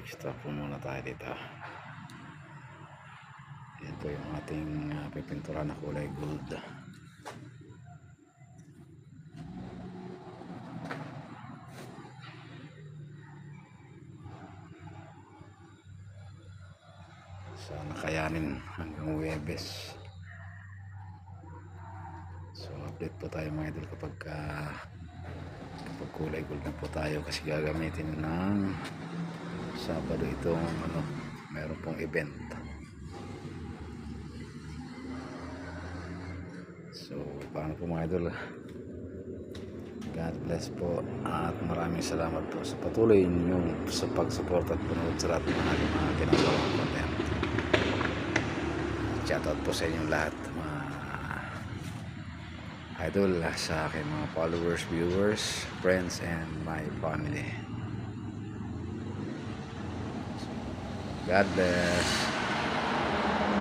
Quick stop po muna tayo dito. Ito yung ating pipintura na kulay gold. Sana kayanin hanggang Huwebes. So update po tayo mga idol kapag kulay gold na po tayo, kasi gagamitin ng Sabado itong meron pong event. So paano po mga idol, God bless po at maraming salamat po sa patuloy ninyong sa pagsupport at panood sa lahat ng mga ginagawang content. Shoutout po sa inyong lahat mga idol, sa aking mga followers, viewers, friends, and my family. God bless.